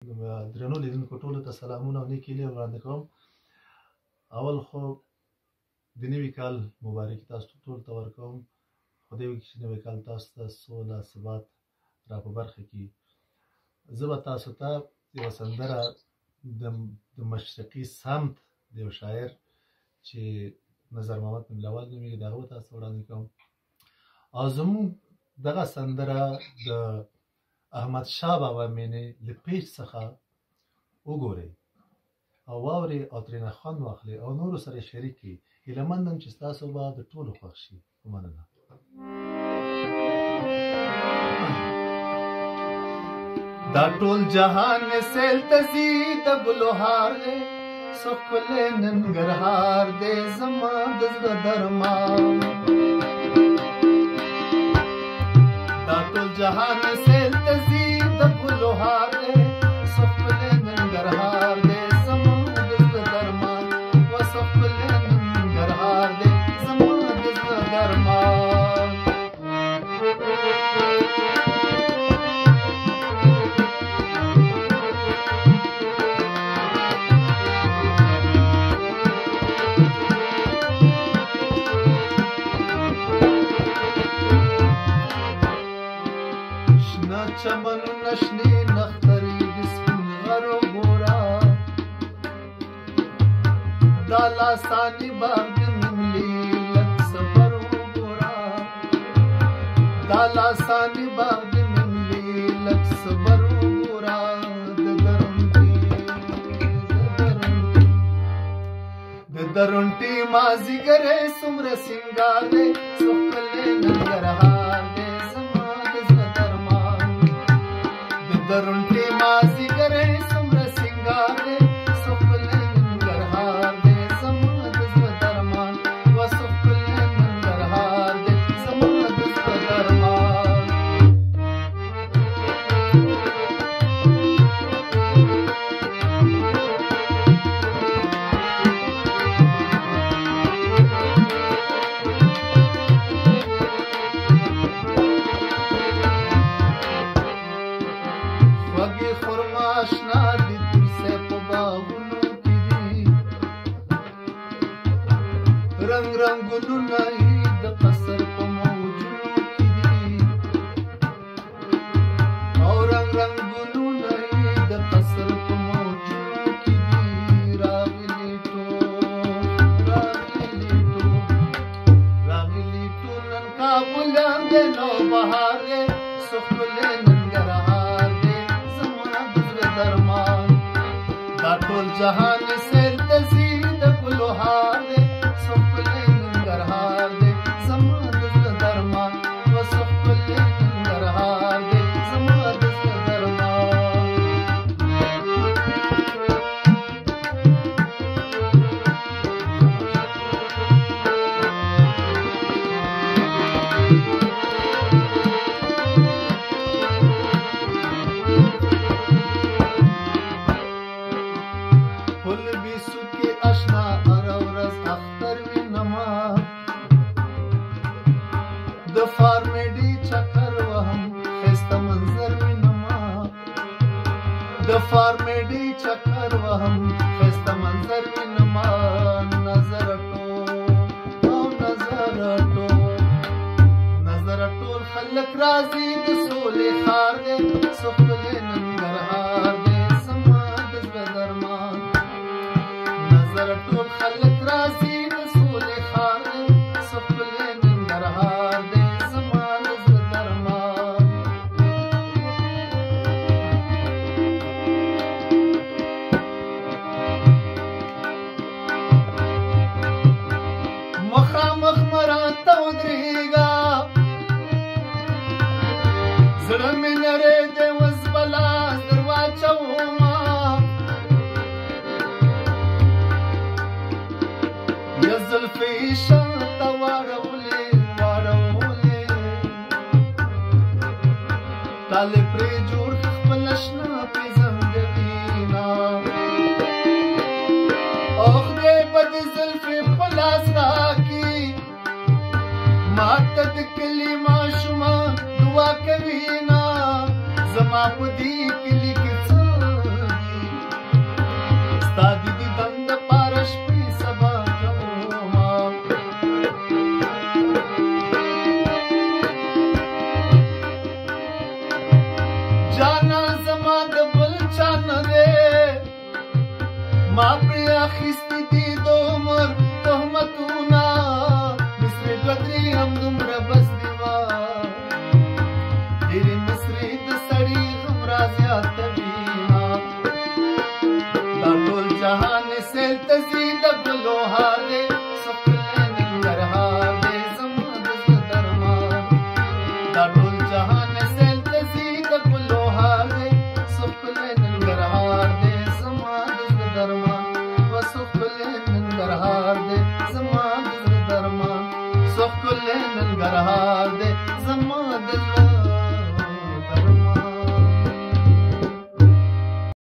درنو لیدونکو ټولو ته سلامونه او نیکې هیلې وړاندې کوم. اول خو د نوي کال مبارکي تاسو ټولو ته ورکوم. خدای وکړي چې نوی کال تاسو ته سوله ثبات را په برخه کړي. زه به تاسو ته یوه سندره د مشرقي سمت د یو شاعر چې نظر محمد ملاول نومېږي د هغه به تاسو وړاندې کوم. او زموږ دغه سندره د احمد شاه بابا مینې له پیج څخه وګورئ او واورئ او ترېنه خوند واخلئ او نورو سره شریک کړئ. هیله مند یم چې ستاسو به د ټولو خوښ شي. مننه. دا ټول جهان سیل ته ځي د ګلو هار دی، څه ښکلی ننګرهار دی زما د زړه درمان. دا ټول جهان سیل ته ځي د ګلو هار دی، څه ښکلی ننګرهار دی زما د زړه درمان. و څه ښکلی ننګرهار دی زما د زړه درمان. چمنونه شنې نخترې د سپین غرو ګوره، دا لاساني باغ د نیملي لږ سفر وګوره، دا لاساني باغ د نیملي لږ سفر وګوره. د درونټې مازدیګری څومره سینګار دی، څه ښکلی ننګرهار دی درونټې مازدیګری څومره سینګار دی، څه ښکلی ننګرهار دی زما د زړه درمان. و څه ښکلی ننګرهار دی زما د زړه درمان. خوږې خرما اشنا دي ترسې په باغونو کې دي، رنګ رنګونه یې د قصر په موجونو کې دي، او رنګ رنګونه یې د قصر په موجونو کې دي. راغلي ټول نن کابلیان دی نو بهار دی، څه ښکلی ننګرهار دی درمان. دا ټول جهان سیل ته ځي د ګلو هار دی، څه ښکلی ننګرهار دی زما د زړه درمان. و څه ښکلی ننګرهار دی زما د زړه درمان. پل بیسو کې اشنا هره ورځ اختر وینما، د فارمیډي چکر وهم ښایسته منظر وینما، د فارمیډي چکر وهم ښایسته منظر وینما. نظر ټول خلک راځي د سولې ښار دی، څه ښکلی ننګرهار دی زما د زړه درمان. ټول خلک راځي د سولې ښار دی، څه ښکلی ننګرهار دی زما د زړه درمان. مخامخ مه راته ودرېږه، زړه مې نری دی اوس به لاس در واچومه. یا زلفې شاته واړولې تا لې پرې جوړ خپل اشنا پېژندګلونه، او خدای به دې زلفې په لاس راکړي. ما ته د کلي ماشومان دعا کوي نه، زما په دې کلي کې څه ما پرې اخیست